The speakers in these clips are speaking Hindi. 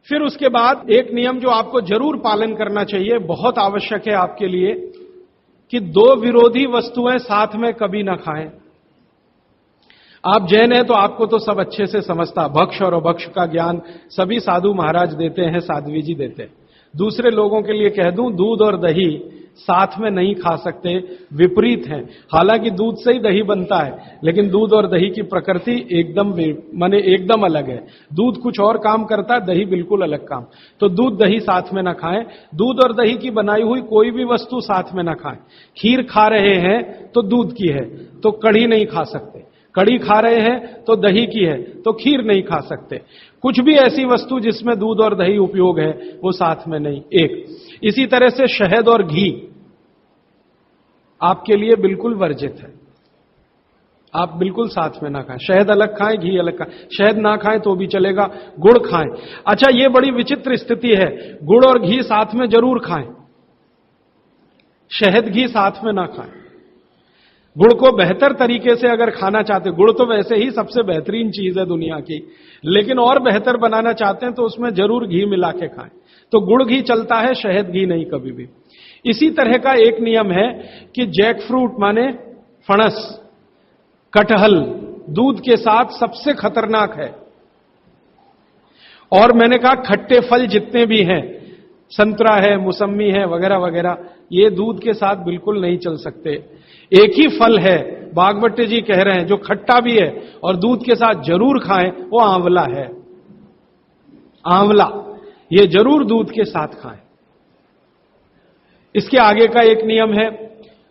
फिर उसके बाद एक नियम जो आपको जरूर पालन करना चाहिए, बहुत आवश्यक है आपके लिए, कि दो विरोधी वस्तुएं साथ में कभी ना खाएं। आप जैन हैं तो आपको तो सब अच्छे से समझता, भक्ष और अभक्ष का ज्ञान सभी साधु महाराज देते हैं, साध्वी जी देते हैं। दूसरे लोगों के लिए कह दूं, दूध और दही साथ में नहीं खा सकते, विपरीत हैं। हालांकि दूध से ही दही बनता है, लेकिन दूध और दही की प्रकृति एकदम अलग है। दूध कुछ और काम करता है, दही बिल्कुल अलग काम। तो दूध दही साथ में ना खाएं। दूध और दही की बनाई हुई कोई भी वस्तु साथ में ना खाएं। खीर खा रहे हैं तो दूध की है, तो कढ़ी नहीं खा सकते। कढ़ी खा रहे हैं तो दही की है, तो खीर नहीं खा सकते। कुछ भी ऐसी वस्तु जिसमें दूध और दही उपयोग है, वो साथ में नहीं। एक इसी तरह से शहद और घी आपके लिए बिल्कुल वर्जित है, आप बिल्कुल साथ में ना खाएं। शहद अलग खाएं, घी अलग खाएं। शहद ना खाएं तो भी चलेगा, गुड़ खाएं। अच्छा, ये बड़ी विचित्र स्थिति है, गुड़ और घी साथ में जरूर खाएं, शहद घी साथ में ना खाएं। गुड़ को बेहतर तरीके से अगर खाना चाहते, गुड़ तो वैसे ही सबसे बेहतरीन चीज है दुनिया की, लेकिन और बेहतर बनाना चाहते हैं तो उसमें जरूर घी मिला के खाएं। तो गुड़ घी चलता है, शहद घी नहीं कभी भी। इसी तरह का एक नियम है कि जैक फ्रूट माने फणस, कटहल दूध के साथ सबसे खतरनाक है। और मैंने कहा खट्टे फल जितने भी हैं, संतरा है, मौसम्मी है, वगैरह वगैरह, ये दूध के साथ बिल्कुल नहीं चल सकते। एक ही फल है, बागवटे जी कह रहे हैं, जो खट्टा भी है और दूध के साथ जरूर खाएं, वो आंवला है। आंवला ये जरूर दूध के साथ खाएं। इसके आगे का एक नियम है,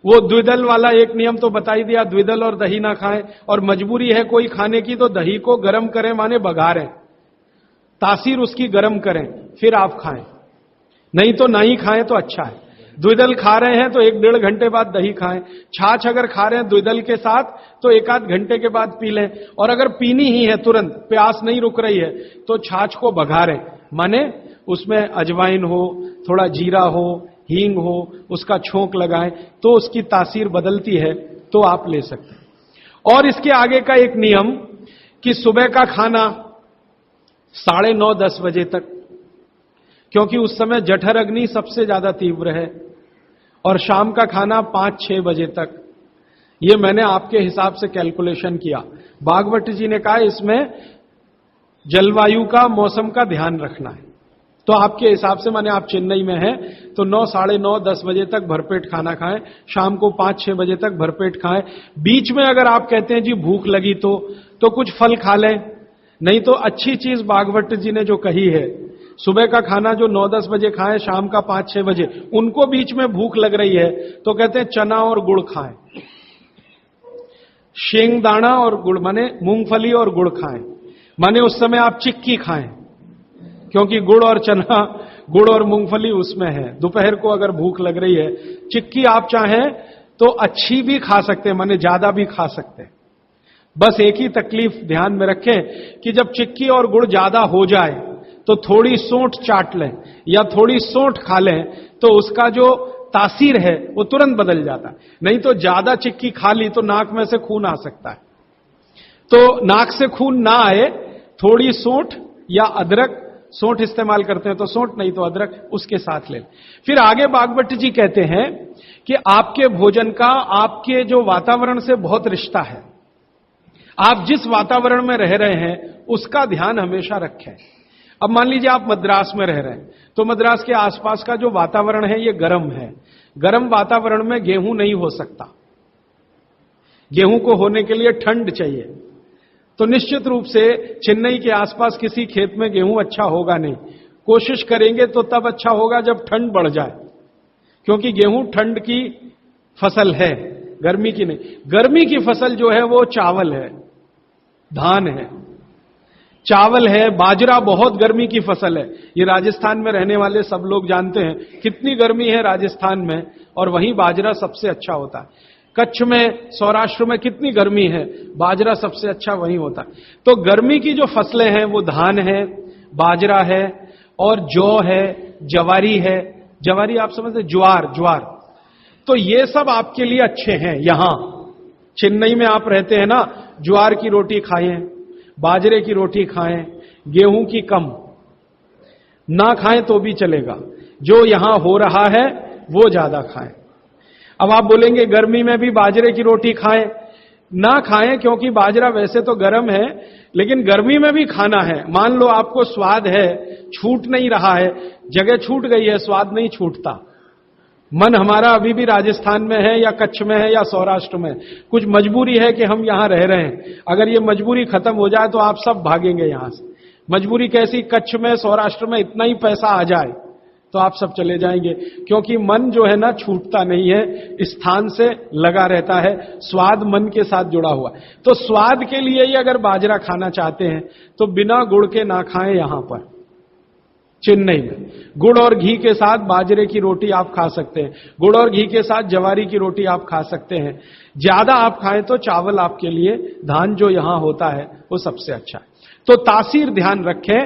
वो द्विदल वाला एक नियम तो बता ही दिया, द्विदल और दही ना खाएं। और मजबूरी है कोई खाने की तो दही को गर्म करें, माने बघारें, तासीर उसकी गर्म करें, फिर आप खाएं, नहीं तो ना ही खाएं तो अच्छा है। द्विदल खा रहे हैं तो 1-1.5 घंटे बाद दही खाएं। छाछ अगर खा रहे हैं द्विदल के साथ तो 1-8 घंटे के बाद पी लें। और अगर पीनी ही है तुरंत, प्यास नहीं रुक रही है, तो छाछ को बघारें, माने उसमें अजवाइन हो, थोड़ा जीरा हो, हींग हो, उसका छोंक लगाएं तो उसकी तासीर बदलती है, तो आप ले सकते हैं। और इसके आगे का एक नियम कि सुबह का खाना 9:30-10 बजे तक, क्योंकि उस समय जठर अग्नि सबसे ज्यादा तीव्र है। और शाम का खाना 5-6 बजे तक। ये मैंने आपके हिसाब से कैलकुलेशन किया। बागवट जी ने कहा इसमें जलवायु का, मौसम का ध्यान रखना है। तो आपके हिसाब से, माने आप चेन्नई में हैं तो 9, 9:30, 10 बजे तक भरपेट खाना खाएं, शाम को 5-6 बजे तक भरपेट खाएं। बीच में अगर आप कहते हैं जी भूख लगी तो कुछ फल खा लें, नहीं तो अच्छी चीज बागवट जी ने जो कही है, सुबह का खाना जो 9-10 बजे खाएं, शाम का 5-6 बजे, उनको बीच में भूख लग रही है तो कहते हैं चना और गुड़ खाएं, शेंगदाना और गुड़, माने मूंगफली और गुड़ खाएं, माने उस समय आप चिक्की खाएं, क्योंकि गुड़ और चना, गुड़ और मूंगफली उसमें है। दोपहर को अगर भूख लग रही है, चिक्की आप चाहें तो अच्छी भी खा सकते हैं, माने ज्यादा भी खा सकते हैं। बस एक ही तकलीफ ध्यान में रखें कि जब चिक्की और गुड़ ज्यादा हो जाए तो थोड़ी सोंठ चाट लें या थोड़ी सोंठ खा लें, तो उसका जो तासीर है वो तुरंत बदल जाता है। नहीं तो ज्यादा चिक्की खा ली तो नाक में से खून आ सकता है। तो नाक से खून ना आए, थोड़ी सोंठ या अदरक, सोंठ इस्तेमाल करते हैं तो सोंठ, नहीं तो अदरक उसके साथ ले। फिर आगे बागवट जी कहते हैं कि आपके भोजन का आपके जो वातावरण से बहुत रिश्ता है। आप जिस वातावरण में रह रहे हैं उसका ध्यान हमेशा रखें। अब मान लीजिए आप मद्रास में रह रहे हैं, तो मद्रास के आसपास का जो वातावरण है ये गर्म है। गर्म वातावरण में गेहूं नहीं हो सकता, गेहूं को होने के लिए ठंड चाहिए। तो निश्चित रूप से चेन्नई के आसपास किसी खेत में गेहूं अच्छा होगा नहीं। कोशिश करेंगे तो तब अच्छा होगा जब ठंड बढ़ जाए, क्योंकि गेहूं ठंड की फसल है, गर्मी की नहीं। गर्मी की फसल जो है वो चावल है, धान है, चावल है, बाजरा बहुत गर्मी की फसल है। ये राजस्थान में रहने वाले सब लोग जानते हैं कितनी गर्मी है राजस्थान में, और वहीं बाजरा सबसे अच्छा होता है। कच्छ में, सौराष्ट्र में कितनी गर्मी है, बाजरा सबसे अच्छा वहीं होता है। तो गर्मी की जो फसलें हैं वो धान है, बाजरा है और जौ है, जवारी है। जवारी आप समझते, ज्वार। तो ये सब आपके लिए अच्छे हैं। यहां चेन्नई में आप रहते हैं ना, ज्वार की रोटी खाएं, बाजरे की रोटी खाएं, गेहूं की कम, ना खाएं तो भी चलेगा, जो यहां हो रहा है वो ज्यादा खाएं। अब आप बोलेंगे गर्मी में भी बाजरे की रोटी खाएं, ना खाएं, क्योंकि बाजरा वैसे तो गर्म है, लेकिन गर्मी में भी खाना है। मान लो आपको स्वाद है, छूट नहीं रहा है, जगह छूट गई है, स्वाद नहीं छूटता, मन हमारा अभी भी राजस्थान में है या कच्छ में है या सौराष्ट्र में, कुछ मजबूरी है कि हम यहां रह रहे हैं। अगर ये मजबूरी खत्म हो जाए तो आप सब भागेंगे यहां से। मजबूरी कैसी? कच्छ में, सौराष्ट्र में इतना ही पैसा आ जाए तो आप सब चले जाएंगे, क्योंकि मन जो है ना छूटता नहीं है, स्थान से लगा रहता है, स्वाद मन के साथ जुड़ा हुआ। तो स्वाद के लिए ही अगर बाजरा खाना चाहते हैं तो बिना गुड़ के ना खाएं। यहां पर चेन्नई में गुड़ और घी के साथ बाजरे की रोटी आप खा सकते हैं, गुड़ और घी के साथ जवारी की रोटी आप खा सकते हैं। ज्यादा आप खाएं तो चावल आपके लिए, धान जो यहां होता है वो सबसे अच्छा है। तो तासीर ध्यान रखें,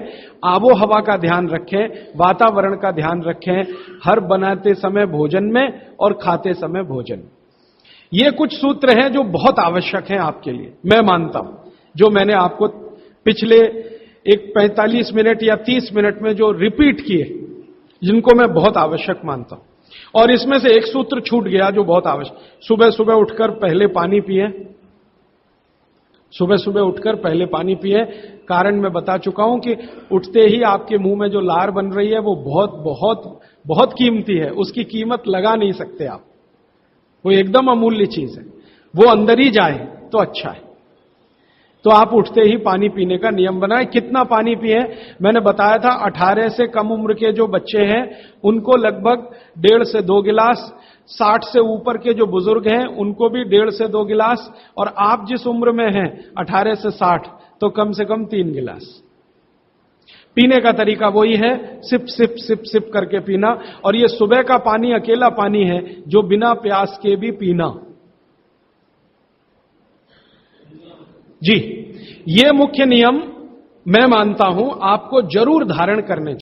आबो हवा का ध्यान रखें, वातावरण का ध्यान रखें, हर बनाते समय भोजन में और खाते समय भोजन में। ये कुछ सूत्र हैं जो बहुत आवश्यक हैं आपके लिए, मैं मानता हूं, जो मैंने आपको पिछले एक 45 मिनट या 30 मिनट में जो रिपीट किए, जिनको मैं बहुत आवश्यक मानता हूं। और इसमें से एक सूत्र छूट गया जो बहुत आवश्यक, सुबह सुबह उठकर पहले पानी पिए, सुबह सुबह उठकर पहले पानी पिए। कारण मैं बता चुका हूं कि उठते ही आपके मुंह में जो लार बन रही है वो बहुत बहुत बहुत कीमती है, उसकी कीमत लगा नहीं सकते आप, वो एकदम अमूल्य चीज है, वो अंदर ही जाए तो अच्छा है। तो आप उठते ही पानी पीने का नियम बनाएं। कितना पानी पिए? मैंने बताया था 18 से कम उम्र के जो बच्चे हैं उनको लगभग 1.5 से 2 गिलास, 60 से ऊपर के जो बुजुर्ग हैं उनको भी 1.5 से 2 गिलास, और आप जिस उम्र में हैं 18 से 60 तो कम से कम 3 गिलास। पीने का तरीका वही है, सिप सिप सिप सिप करके पीना। और ये सुबह का पानी अकेला पानी है जो बिना प्यास के भी पीना। जी, ये मुख्य नियम मैं मानता हूं आपको जरूर धारण करने चाहिए।